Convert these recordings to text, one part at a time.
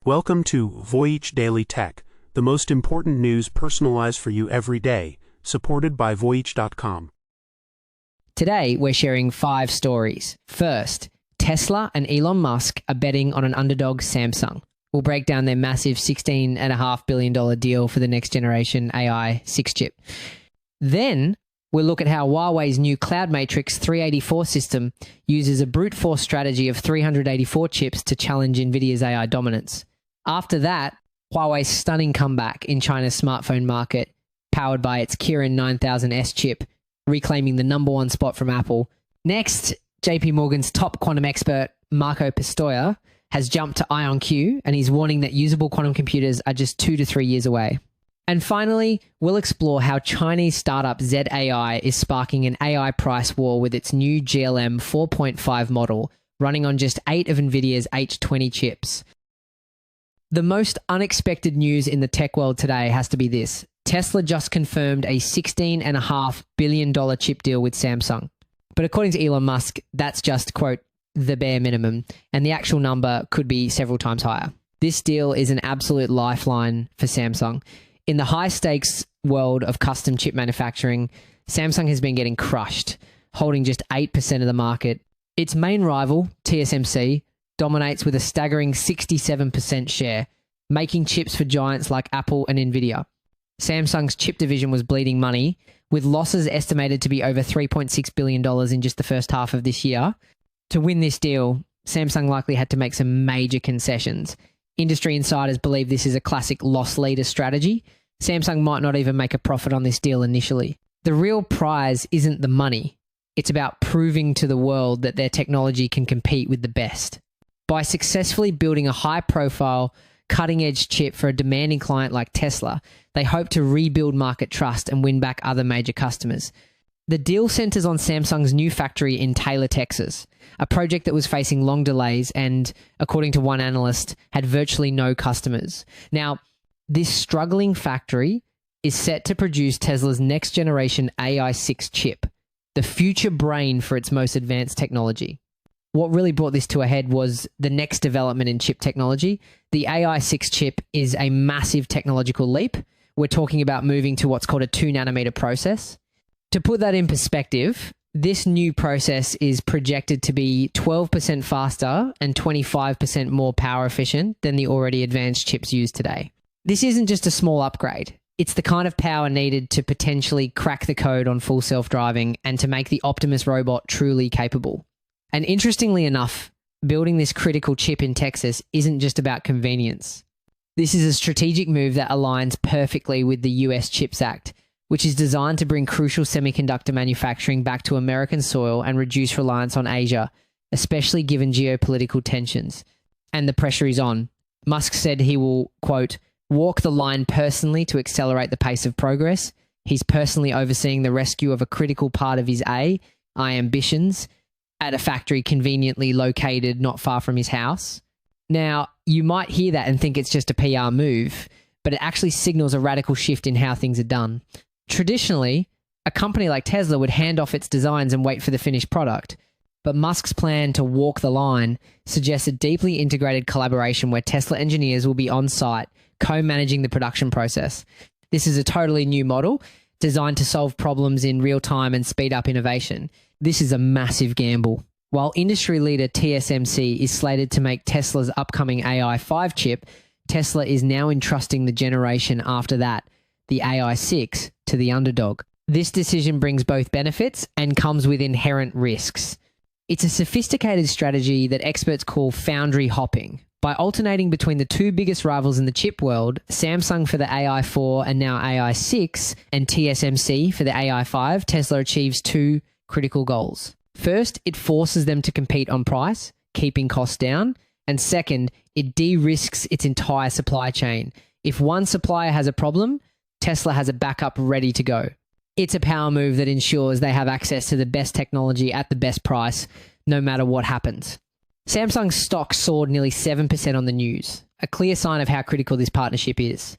Welcome to Voyage Daily Tech, the most important news personalized for you every day, supported by Voyage.com. Today, we're sharing 5 stories. First, Tesla and Elon Musk are betting on an underdog Samsung. We'll break down their massive $16.5 billion deal for the next generation AI 6 chip. Then, we'll look at how Huawei's new Cloud Matrix 384 system uses a brute force strategy of 384 chips to challenge Nvidia's AI dominance. After that, Huawei's stunning comeback in China's smartphone market, powered by its Kirin 9000S chip, reclaiming the #1 spot from Apple. Next, JPMorgan's top quantum expert, Marco Pistoia, has jumped to IonQ, and he's warning that usable quantum computers are just 2 to 3 years away. And finally, we'll explore how Chinese startup Z.ai is sparking an AI price war with its new GLM 4.5 model, running on just 8 of Nvidia's H20 chips. The most unexpected news in the tech world today has to be this. Tesla just confirmed a $16.5 billion chip deal with Samsung. But according to Elon Musk, that's just, quote, the bare minimum, and the actual number could be several times higher. This deal is an absolute lifeline for Samsung. In the high-stakes world of custom chip manufacturing, Samsung has been getting crushed, holding just 8% of the market. Its main rival, TSMC, dominates with a staggering 67% share, making chips for giants like Apple and Nvidia. Samsung's chip division was bleeding money, with losses estimated to be over $3.6 billion in just the first half of this year. To win this deal, Samsung likely had to make some major concessions. Industry insiders believe this is a classic loss leader strategy. Samsung might not even make a profit on this deal initially. The real prize isn't the money. It's about proving to the world that their technology can compete with the best. By successfully building a high-profile, cutting-edge chip for a demanding client like Tesla, they hope to rebuild market trust and win back other major customers. The deal centers on Samsung's new factory in Taylor, Texas, a project that was facing long delays and, according to one analyst, had virtually no customers. Now, this struggling factory is set to produce Tesla's next-generation AI 6 chip, the future brain for its most advanced technology. What really brought this to a head was the next development in chip technology. The AI 6 chip is a massive technological leap. We're talking about moving to what's called a 2-nanometer process. To put that in perspective, this new process is projected to be 12% faster and 25% more power efficient than the already advanced chips used today. This isn't just a small upgrade. It's the kind of power needed to potentially crack the code on full self-driving and to make the Optimus robot truly capable. And interestingly enough, building this critical chip in Texas isn't just about convenience. This is a strategic move that aligns perfectly with the US CHIPS Act, which is designed to bring crucial semiconductor manufacturing back to American soil and reduce reliance on Asia, especially given geopolitical tensions. And the pressure is on. Musk said he will, quote, walk the line personally to accelerate the pace of progress. He's personally overseeing the rescue of a critical part of his AI ambitions at a factory conveniently located not far from his house. Now, you might hear that and think it's just a PR move, but it actually signals a radical shift in how things are done. Traditionally, a company like Tesla would hand off its designs and wait for the finished product. But Musk's plan to walk the line suggests a deeply integrated collaboration where Tesla engineers will be on site, co-managing the production process. This is a totally new model designed to solve problems in real time and speed up innovation. This is a massive gamble. While industry leader TSMC is slated to make Tesla's upcoming AI 5 chip, Tesla is now entrusting the generation after that, the AI 6, to the underdog. This decision brings both benefits and comes with inherent risks. It's a sophisticated strategy that experts call foundry hopping. By alternating between the 2 biggest rivals in the chip world, Samsung for the AI 4 and now AI 6, and TSMC for the AI 5, Tesla achieves 2 critical goals. First, it forces them to compete on price, keeping costs down. And second, it de-risks its entire supply chain. If one supplier has a problem, Tesla has a backup ready to go. It's a power move that ensures they have access to the best technology at the best price, no matter what happens. Samsung's stock soared nearly 7% on the news, a clear sign of how critical this partnership is.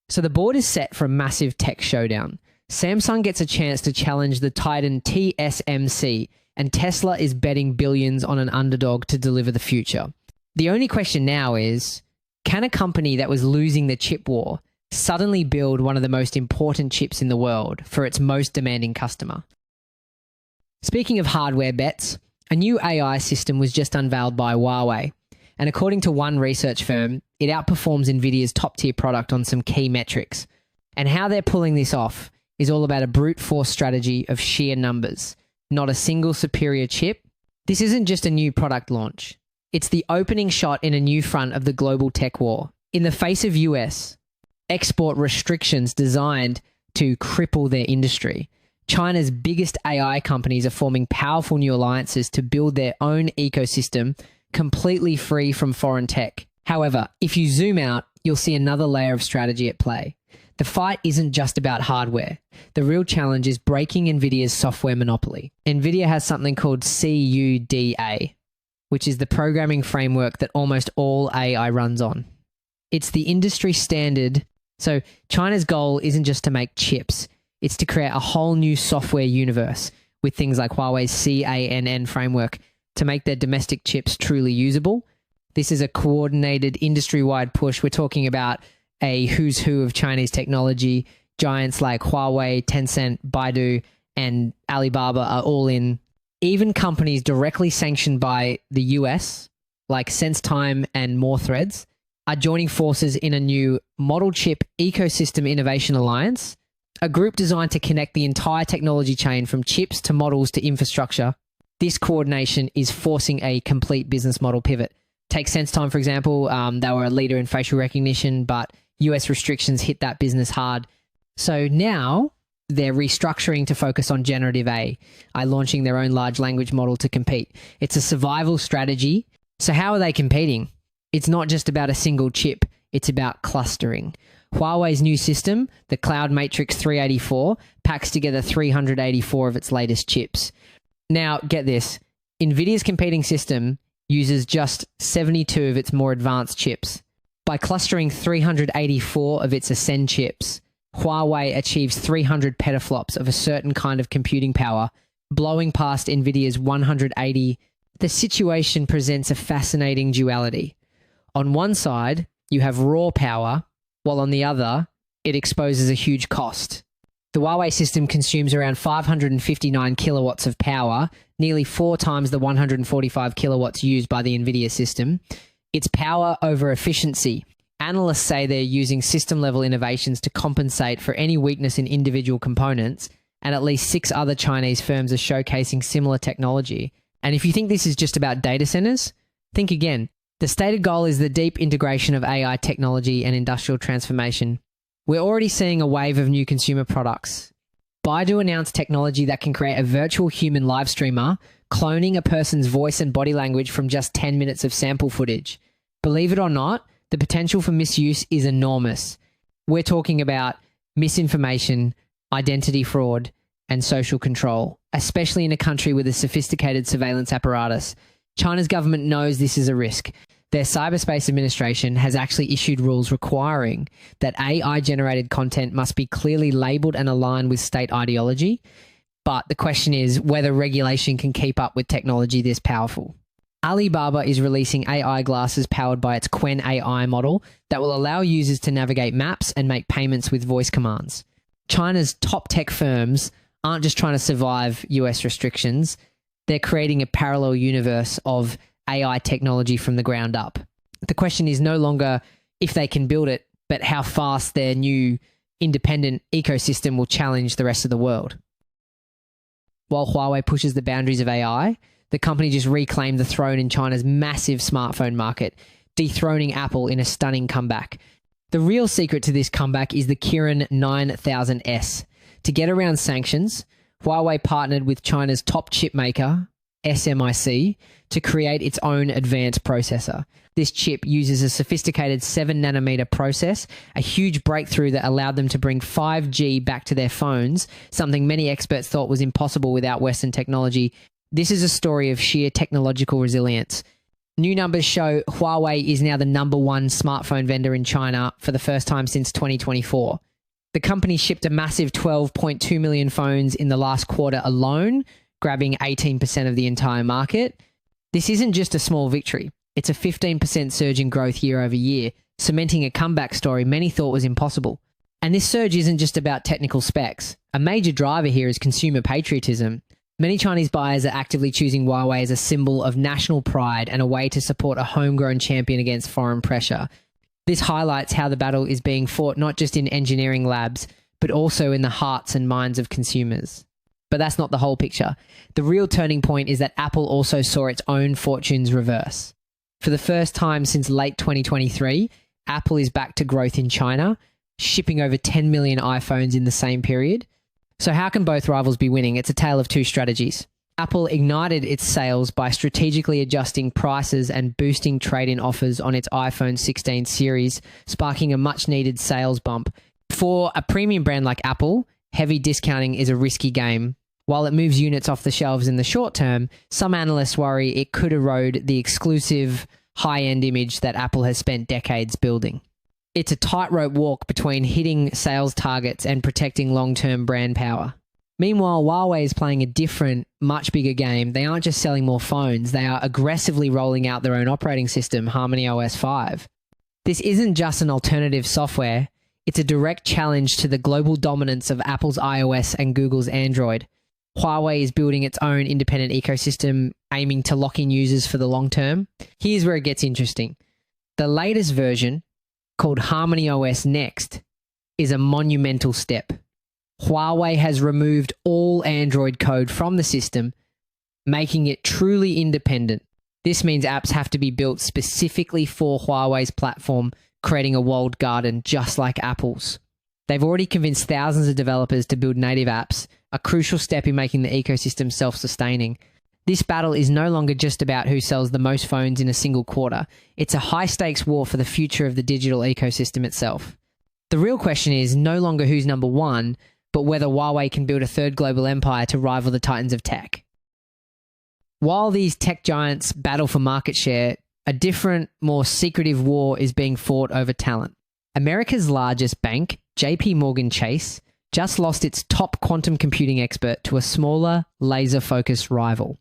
So the board is set for a massive tech showdown. Samsung gets a chance to challenge the titan TSMC, and Tesla is betting billions on an underdog to deliver the future. The only question now is, Can a company that was losing the chip war suddenly build one of the most important chips in the world for its most demanding customer? Speaking of hardware bets, a new AI system was just unveiled by Huawei, and according to one research firm, it outperforms Nvidia's top-tier product on some key metrics. And how they're pulling this off is all about a brute force strategy of sheer numbers, not a single superior chip. This isn't just a new product launch. It's the opening shot in a new front of the global tech war. In the face of US export restrictions designed to cripple their industry, China's biggest AI companies are forming powerful new alliances to build their own ecosystem completely free from foreign tech. However, if you zoom out, you'll see another layer of strategy at play. The fight isn't just about hardware. The real challenge is breaking Nvidia's software monopoly. Nvidia has something called CUDA, which is the programming framework that almost all AI runs on. It's the industry standard. So China's goal isn't just to make chips. It's to create a whole new software universe with things like Huawei's CANN framework to make their domestic chips truly usable. This is a coordinated industry-wide push. We're talking about a who's who of Chinese technology. Giants like Huawei, Tencent, Baidu, and Alibaba are all in. Even companies directly sanctioned by the US, like SenseTime and More Threads, are joining forces in a new model chip ecosystem innovation alliance, a group designed to connect the entire technology chain from chips to models to infrastructure. This coordination is forcing a complete business model pivot. Take SenseTime, for example. They were a leader in facial recognition, but US restrictions hit that business hard. So now they're restructuring to focus on generative AI, launching their own large language model to compete. It's a survival strategy. So how are they competing? It's not just about a single chip. It's about clustering. Huawei's new system, the Cloud Matrix 384, packs together 384 of its latest chips. Now, get this. Nvidia's competing system uses just 72 of its more advanced chips. By clustering 384 of its Ascend chips, Huawei achieves 300 petaflops of a certain kind of computing power, blowing past Nvidia's 180. The situation presents a fascinating duality. On one side, you have raw power, while on the other, it exposes a huge cost. The Huawei system consumes around 559 kilowatts of power, nearly 4 times the 145 kilowatts used by the Nvidia system. It's power over efficiency. Analysts say they're using system-level innovations to compensate for any weakness in individual components, and at least 6 other Chinese firms are showcasing similar technology. And if you think this is just about data centers, think again. The stated goal is the deep integration of AI technology and industrial transformation. We're already seeing a wave of new consumer products. Baidu announced technology that can create a virtual human live streamer, cloning a person's voice and body language from just 10 minutes of sample footage. Believe it or not, the potential for misuse is enormous. We're talking about misinformation, identity fraud, and social control, especially in a country with a sophisticated surveillance apparatus. China's government knows this is a risk. Their Cyberspace Administration has actually issued rules requiring that AI-generated content must be clearly labeled and aligned with state ideology. But the question is whether regulation can keep up with technology this powerful. Alibaba is releasing AI glasses powered by its Qwen AI model that will allow users to navigate maps and make payments with voice commands. China's top tech firms aren't just trying to survive US restrictions. They're creating a parallel universe of AI technology from the ground up. The question is no longer if they can build it, but how fast their new independent ecosystem will challenge the rest of the world. While Huawei pushes the boundaries of AI, the company just reclaimed the throne in China's massive smartphone market, dethroning Apple in a stunning comeback. The real secret to this comeback is the Kirin 9000S. To get around sanctions, Huawei partnered with China's top chip maker, SMIC, to create its own advanced processor. This chip uses a sophisticated 7nm process, a huge breakthrough that allowed them to bring 5G back to their phones, something many experts thought was impossible without Western technology. This is a story of sheer technological resilience. New numbers show Huawei is now the #1 smartphone vendor in China for the first time since 2024. The company shipped a massive 12.2 million phones in the last quarter alone, grabbing 18% of the entire market. This isn't just a small victory. It's a 15% surge in growth year over year. cementing a comeback story many thought was impossible. And this surge isn't just about technical specs. A major driver here is consumer patriotism. Many Chinese buyers are actively choosing Huawei as a symbol of national pride and a way to support a homegrown champion against foreign pressure. This highlights how the battle is being fought not just in engineering labs, but also in the hearts and minds of consumers. But that's not the whole picture. The real turning point is that Apple also saw its own fortunes reverse. For the first time since late 2023, Apple is back to growth in China, shipping over 10 million iPhones in the same period. So how can both rivals be winning? It's a tale of two strategies. Apple ignited its sales by strategically adjusting prices and boosting trade-in offers on its iPhone 16 series, sparking a much-needed sales bump. For a premium brand like Apple, heavy discounting is a risky game. While it moves units off the shelves in the short term, some analysts worry it could erode the exclusive high-end image that Apple has spent decades building. It's a tightrope walk between hitting sales targets and protecting long-term brand power. Meanwhile, Huawei is playing a different, much bigger game. They aren't just selling more phones, they are aggressively rolling out their own operating system, HarmonyOS 5. This isn't just an alternative software, it's a direct challenge to the global dominance of Apple's iOS and Google's Android. Huawei is building its own independent ecosystem, aiming to lock in users for the long term. Here's where it gets interesting. The latest version, called HarmonyOS Next, is a monumental step. Huawei has removed all Android code from the system, making it truly independent. This means apps have to be built specifically for Huawei's platform, creating a walled garden just like Apple's. They've already convinced thousands of developers to build native apps, a crucial step in making the ecosystem self-sustaining. This battle is no longer just about who sells the most phones in a single quarter. It's a high-stakes war for the future of the digital ecosystem itself. The real question is no longer who's number one, but whether Huawei can build a third global empire to rival the titans of tech. While these tech giants battle for market share, a different, more secretive war is being fought over talent. America's largest bank, JPMorgan Chase, just lost its top quantum computing expert to a smaller, laser-focused rival.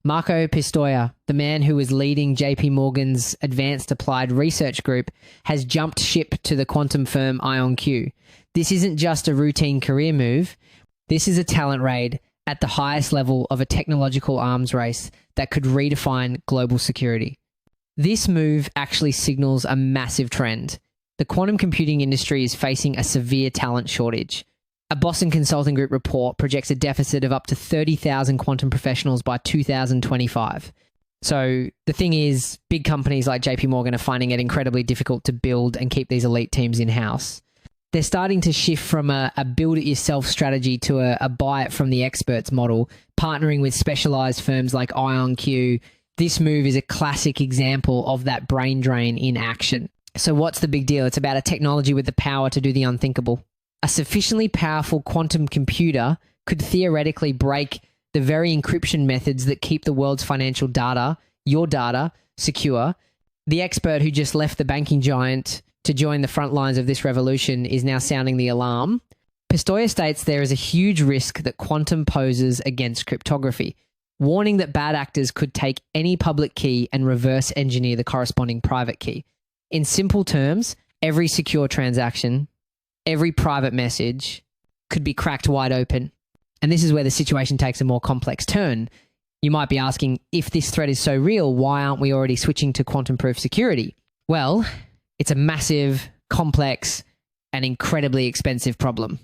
Marco Pistoia, the man who was leading JPMorgan's Advanced Applied Research Group, has jumped ship to the quantum firm IonQ. This isn't just a routine career move. This is a talent raid at the highest level of a technological arms race that could redefine global security. This move actually signals a massive trend. The quantum computing industry is facing a severe talent shortage. A Boston Consulting Group report projects a deficit of up to 30,000 quantum professionals by 2025. So the thing is, big companies like JPMorgan are finding it incredibly difficult to build and keep these elite teams in-house. They're starting to shift from a build-it-yourself strategy to a buy-it-from-the-experts model, partnering with specialized firms like IonQ. This move is a classic example of that brain drain in action. So what's the big deal? It's about a technology with the power to do the unthinkable. A sufficiently powerful quantum computer could theoretically break the very encryption methods that keep the world's financial data, your data, secure. The expert who just left the banking giant to join the front lines of this revolution is now sounding the alarm. Pistoia states there is a huge risk that quantum poses against cryptography, warning that bad actors could take any public key and reverse engineer the corresponding private key. In simple terms, every secure transaction, every private message could be cracked wide open. And this is where the situation takes a more complex turn. You might be asking, if this threat is so real, why aren't we already switching to quantum-proof security? Well, it's a massive, complex, and incredibly expensive problem.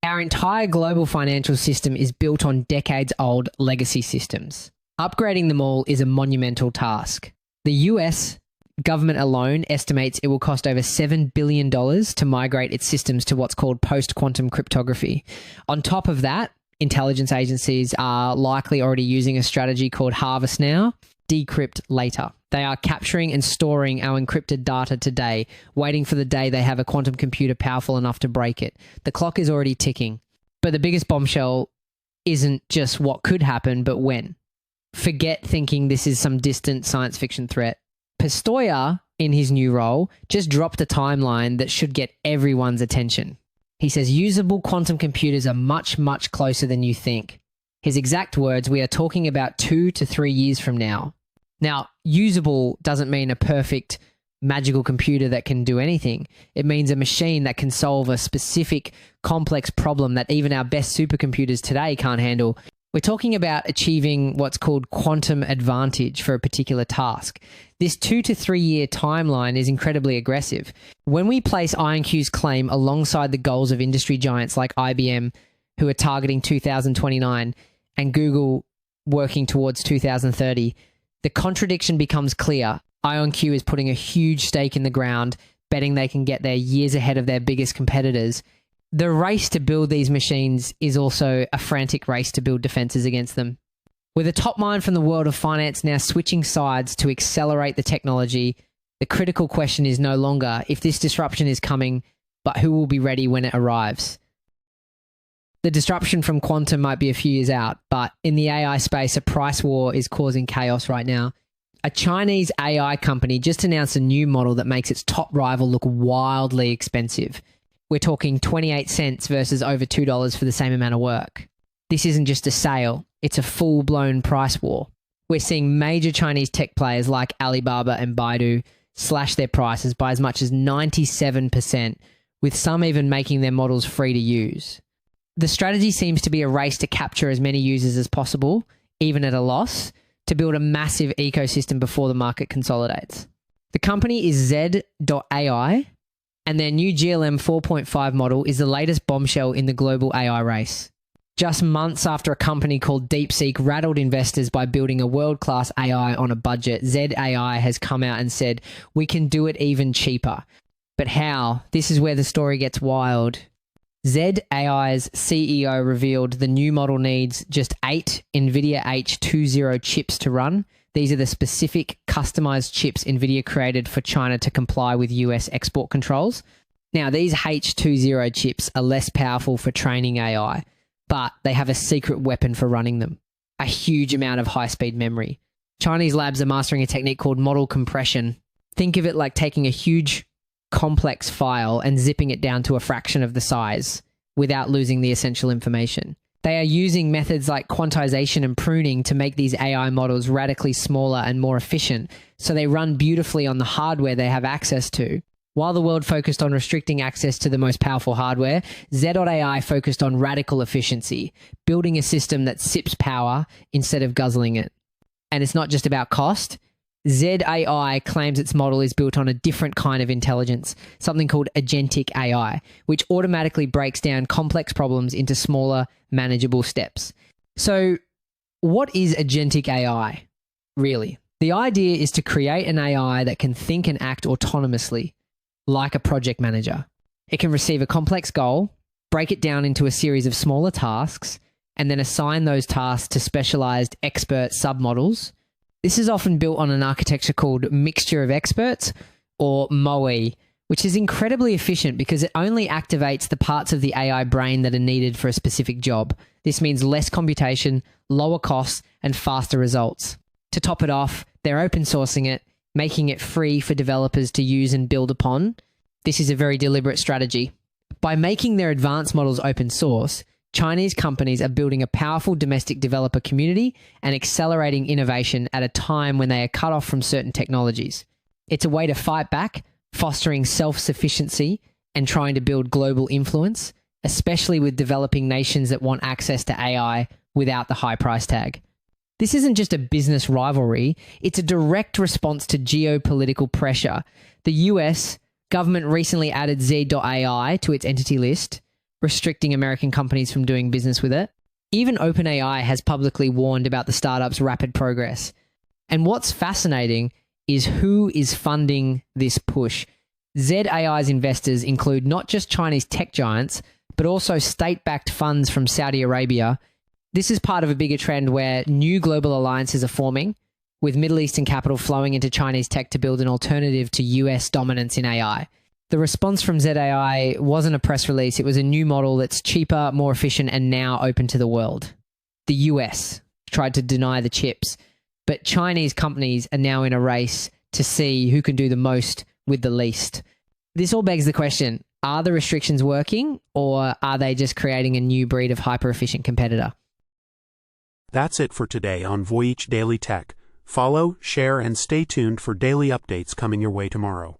Our entire global financial system is built on decades-old legacy systems. Upgrading them all is a monumental task. The US government alone estimates it will cost over $7 billion to migrate its systems to what's called post-quantum cryptography. On top of that, intelligence agencies are likely already using a strategy called harvest now, decrypt later. They are capturing and storing our encrypted data today, waiting for the day they have a quantum computer powerful enough to break it. The clock is already ticking. But the biggest bombshell isn't just what could happen, but when. Forget thinking this is some distant science fiction threat. Pistoia, in his new role, just dropped a timeline that should get everyone's attention. He says usable quantum computers are much, much closer than you think. His exact words, we are talking about 2 to 3 years from now. Now, usable doesn't mean a perfect magical computer that can do anything. It means a machine that can solve a specific complex problem that even our best supercomputers today can't handle. We're talking about achieving what's called quantum advantage for a particular task. This 2 to 3 year timeline is incredibly aggressive. When we place IonQ's claim alongside the goals of industry giants like IBM, who are targeting 2029, and Google working towards 2030, the contradiction becomes clear. IonQ is putting a huge stake in the ground, betting they can get there years ahead of their biggest competitors. The race to build these machines is also a frantic race to build defenses against them. With a top mind from the world of finance now switching sides to accelerate the technology, the critical question is no longer if this disruption is coming, but who will be ready when it arrives. The disruption from quantum might be a few years out, but in the AI space, a price war is causing chaos right now. A Chinese AI company just announced a new model that makes its top rival look wildly expensive. We're talking 28 cents versus over $2 for the same amount of work. This isn't just a sale, it's a full-blown price war. We're seeing major Chinese tech players like Alibaba and Baidu slash their prices by as much as 97%, with some even making their models free to use. The strategy seems to be a race to capture as many users as possible, even at a loss, to build a massive ecosystem before the market consolidates. The company is Z.ai, and their new GLM 4.5 model is the latest bombshell in the global AI race. Just months after a company called DeepSeek rattled investors by building a world-class AI on a budget, Z.ai has come out and said, we can do it even cheaper. But how? This is where the story gets wild. Z.ai's CEO revealed the new model needs just 8 Nvidia H20 chips to run. These are the specific customized chips Nvidia created for China to comply with US export controls. Now, these H20 chips are less powerful for training AI, but they have a secret weapon for running them: a huge amount of high-speed memory. Chinese labs are mastering a technique called model compression. Think of it like taking a huge complex file and zipping it down to a fraction of the size without losing the essential information. They are using methods like quantization and pruning to make these AI models radically smaller and more efficient, so they run beautifully on the hardware they have access to. While the world focused on restricting access to the most powerful hardware, Z.ai focused on radical efficiency, building a system that sips power instead of guzzling it. And it's not just about cost. Z.ai claims its model is built on a different kind of intelligence, something called Agentic AI, which automatically breaks down complex problems into smaller, manageable steps. So, what is Agentic AI, really? The idea is to create an AI that can think and act autonomously, like a project manager. It can receive a complex goal, break it down into a series of smaller tasks, and then assign those tasks to specialized expert submodels. This is often built on an architecture called Mixture of Experts, or MOE, which is incredibly efficient because it only activates the parts of the AI brain that are needed for a specific job. This means less computation, lower costs, and faster results. To top it off, they're open sourcing it, making it free for developers to use and build upon. This is a very deliberate strategy. By making their advanced models open source, Chinese companies are building a powerful domestic developer community and accelerating innovation at a time when they are cut off from certain technologies. It's a way to fight back, fostering self-sufficiency and trying to build global influence, especially with developing nations that want access to AI without the high price tag. This isn't just a business rivalry, it's a direct response to geopolitical pressure. The US government recently added Z.ai to its entity list, restricting American companies from doing business with it. Even OpenAI has publicly warned about the startup's rapid progress. And what's fascinating is who is funding this push. Z.ai's investors include not just Chinese tech giants, but also state-backed funds from Saudi Arabia. This is part of a bigger trend where new global alliances are forming, with Middle Eastern capital flowing into Chinese tech to build an alternative to US dominance in AI. The response from Z.ai wasn't a press release, it was a new model that's cheaper, more efficient, and now open to the world. The US tried to deny the chips, but Chinese companies are now in a race to see who can do the most with the least. This all begs the question, are the restrictions working, or are they just creating a new breed of hyper-efficient competitor? That's it for today on Voyage Daily Tech. Follow, share, and stay tuned for daily updates coming your way tomorrow.